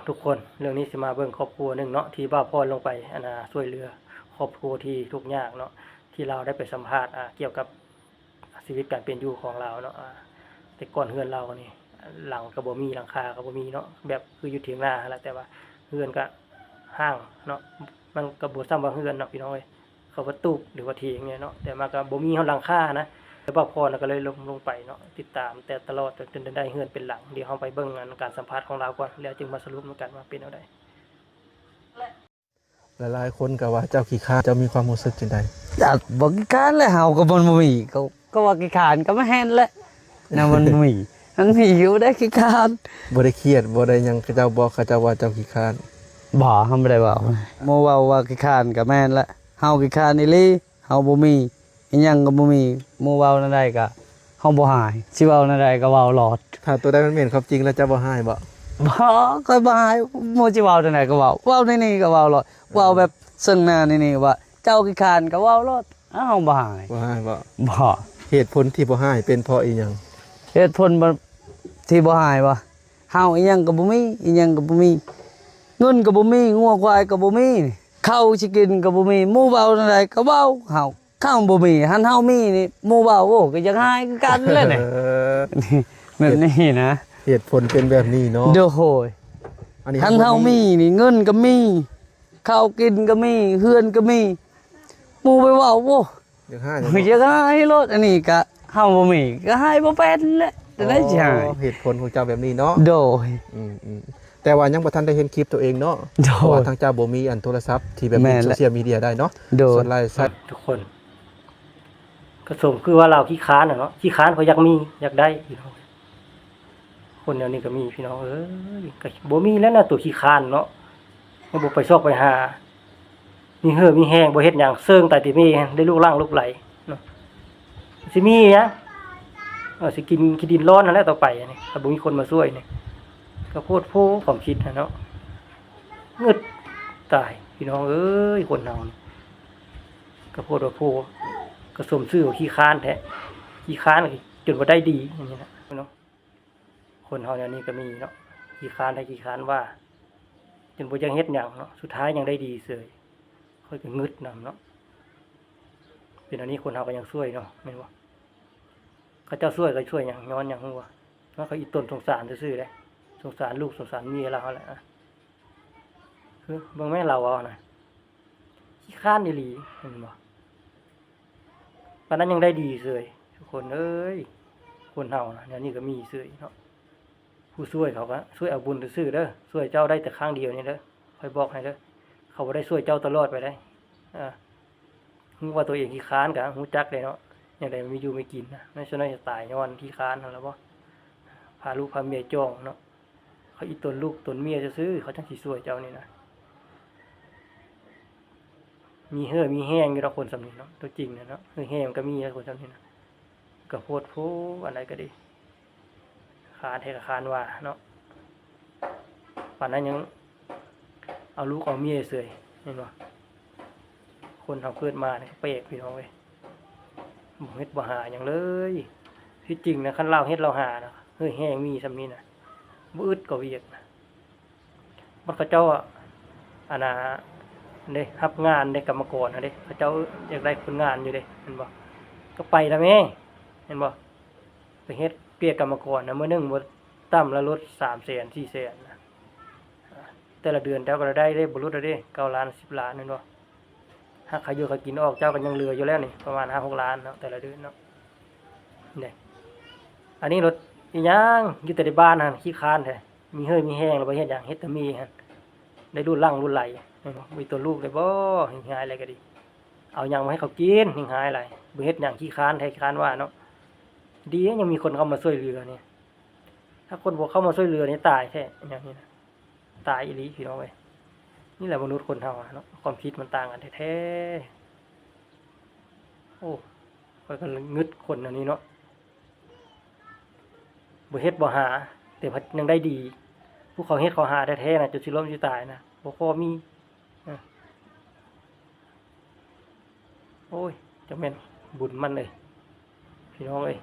ทุกคนเรื่องนี้สิมาเบิ่งครอบครัวหนึ่งเนาะที่บ่าวพรลงไปช่วยเหลือครอบครัวที่ทุกข์ยากเนาะที่เราได้ไปสัมภาษณ์เกี่ยวกับชีวิตการเป็นอยู่ของเราเนาะแต่ก่อนเฮือนเรานี่หลังก็บ่มีหลังคาก็บ่มีเนาะแบบคืออยู่เถียงนาแหละแต่ว่าเฮือนก็ห้างเนาะมันก็บ่ซ้ำว่าเฮือนเนาะพี่น้องเอ้ยเขาว่าตูบหรือว่าเถียงเนี่ยเนาะแต่มันก็บ่มีเฮาหลังคานะแล้วบ่าวพรก็เลยลงไปเนาะติดตามแต่ตลอดจนได้เฮือนเป็นหลังเดี๋ยวเฮาไปเบิ่งการสัมภาษณ์ของเราก่อนแล้วจึงมาสรุปกันว่าเป็นจั่งใดหลายๆคนก็ว่าเจ้าขี้ข้านเจ้ามีความรู้สึกจังได๋อยากบอกขี้คร้านเลยเฮาก็บ่มีก็ว่าขี้คร้านก็ไม่แฮนแหละนะมันมีอยู่ได้ขี้คร้าน บ่ได้เครียดบ่ได้หยังเขาเจ้าบอกเขาเจ้าว่าเจ้าขี้ข้าน บ่เฮาบ่ได้เว้าโมเว้าว่าขี้คร้านก็แม่นละเฮาขี้คร้านอีหลีเฮาบ่มีอีหยังก็บ่มีโมเว้านั่นใดก็เฮาบ่หายสิเว้านั่นใดก็เว้าหลอด ถ้าตัวใดมันเป็นความจริงแล้วเจ้าบ่ให้บ่ บ่ก็บ่หายโมสิเว้าจังไดก็เว้าในนี่ก็เว้าหลอดเว้าแบบซึ่งหน้านี่ว่าเจ้าขี้คร้านก็เว้าหลอดเฮาบ่หาย บ่ให้บ่ บ่ เหตุผลที่บ่ให้เป็นเพราะอีหยัง เหตุผลที่บ่หายว่าเฮาอีหยังก็บ่มีอีหยังก็บ่มีเงินก็บ่มีงัวควายก็บ่มีข้าวสิกินก็บ่มีหมู่เว้าจังไดก็เว้าเฮาข้าวบ่มีหันเฮามีนี่หมู่เว้าโอ้ก็อยากหายคือกันแหละนี่ แบบนี้นะ เหตุผลเป็นแบบนี้เนาะ โดโหย อันนี้ หันเฮามีนี่เงินก็มีข้าวกินก็มีเฮือนก็มีหมู่ไปเว้าโอ้ อยากให้ อยากหายรถอันนี้ก็เฮาบ่มีก็หายบ่เป็นแหละจะได้สิหาย เหตุผลของเจ้าแบบนี้เนาะ โดย แต่ว่ายังบ่ทันได้เห็นคลิปตัวเองเนาะ โดย เพราะว่าทางเจ้าบ่มีอันโทรศัพท์ที่แบบ แม่ มี น โซ แหละ เชียลมีเดียได้เนาะ โดย ส่วนไลฟ์สัตว์ ทุกคนก็สมคือว่าเราขี้ค้านเนาะขี้ค้านเพราะอยากมีอยากได้พี่น้องคนแนวนี้ก็มีพี่น้องก็บ่มีแล้วนะตัวขี้ค้านเนาะยังบ่ไปซอกไปหามีเหือมีแห้งบ่เฮ็ดหยังเซิงแต่ที่มีได้ลูกร่างลูกไหลเนาะสิมีหยังสิกินขี้ดินร้อนนั่นแหละต่อไปอันนี้ถ้าบ่มีคนมาช่วยนี่ก็โพดโพความคิดนะเนาะงึดตายพี่น้องเอ้ยคนเฮานี่ก็โพดว่าโพก็สมชื่อว่าขี้ค้านแท้ขี้ค้านจนบ่ได้ดีอย่างนี้นะเนาะคนเฮาเนี่ยนี่ก็มีเนาะขี้ค้านได้ขี้ค้านว่าจนบ่ยังเฮ็ดหยังเนาะสุดท้ายยังได้ดีเสยค่อยก็งึดนำเนาะเป็นอันนี้คนเฮาก็ยังช่วยเนาะแม่นบ่เขาเจ้าช่วยก็ช่วยหยังย้อนหยังฮู้ว่าเนาะเขาอีต้นสงสารซื่อๆเด้สงสารลูกสงสารเมียเราแหละคือเบิ่งแม่เราเอานะขี้ค้านอีหลีเห็นบ่ปานนั้นยังได้ดีเสยทุกคนเอ้ยคนเฮานะเดี๋ยวนี้ก็มีเสยเนาะผู้ช่วยเขาก็ช่วยเอาบุญซื่อๆเด้อช่วยเจ้าได้แต่ครั้งเดียวนี่เด้อค่อยบอกให้เด้อเขาบ่ได้ช่วยเจ้าตลอดไปได้ฮู้ว่าตัวเองขี้ค้านก็ฮู้จักได้เนาะอย่างใดมันมีอยู่ไม่กินนะไม่ใช่น้อยจะตายย้อนขี้ค้านนั่นล่ะบ่พาลูกพาเมียจ้องเนาะเขาอีตนลูกตนเมียซื่อๆเขาจังสิช่วยเจ้านี่นะมีเหือมีแห้งอยู่ดอกคนสำนี้เนาะตัวจริงเนาะเหือแห้งก็มีคนสำนี้นะก็โพดโพอะไรก็ดีคานให้กับคานว่าเนาะป่านนั้นยังเอาลูกเอาเมียเสยเห็นบ่คนเฮาเกิดมาเนี่ยเปรกพี่น้องเว้ยบ่เฮ็ดบ่หาหยังเลยที่จริงนะคันเราเฮ็ดเราหานะเฮ้ยแห้งมีสำนี้นะบ่อึดก็เวียกนะมันเขาเจ้าอันน่ะเด้รับงานได้กรรมกรเด้เขาเจ้าอยากได้คนงานอยู่เด้เห็นบ่ก็ไปแล้วแม่เห็นบ่ไปเฮ็ดเปียกกรรมกรนะมื้อนึงบ่ต่ำละลด 300,000 400,000นะแต่ละเดือนเจ้าก็ได้บ่ลดเด้9ล้าน10ล้านนั่นบ่หากใครอยู่ใครกินออกเจ้าก็ยังเหลืออยู่แล้วนี่ประมาณ 5-6 ล้านเนาะแต่ละเดือนเนาะนี่อันนี้รถอีหยังอยู่แต่ในบ้านหั่นขี้คร้านแท้มีเฮ้ยมีแห้งแล้วบ่เฮ็ดหยังเฮ็ดแต่มีหั่นได้รุ่นร่างรุ่นไหลมีตัวลูกได้บ่หิงหายอะไรก็ดีเอาหยังมาให้เขากินหิงหายอะไรบ่เฮ็ดหยังขี้คร้านแท้ขี้คร้านว่าเนาะดียังมีคนเข้ามาช่วยเหลือนี่ถ้าคนบ่เข้ามาช่วยเหลือนี่ตายแท้อย่างนี้นะตายอีหลีพี่น้องเว้ยนี่แหละมนุษย์คนเฮาเนาะความคิดมันต่างกันแท้ๆโอ้ข้อยก็งึดคนอันนี้เนาะบ่เฮ็ดบ่หาแต่ว่ายังได้ดีผู้เขาเฮ็ดเขาหาแท้ๆน่ะจนสิล้มสิตายนะบ่พอมีโอ้ยจังแม่นบุญมันเลยพี่น้องเอ้ย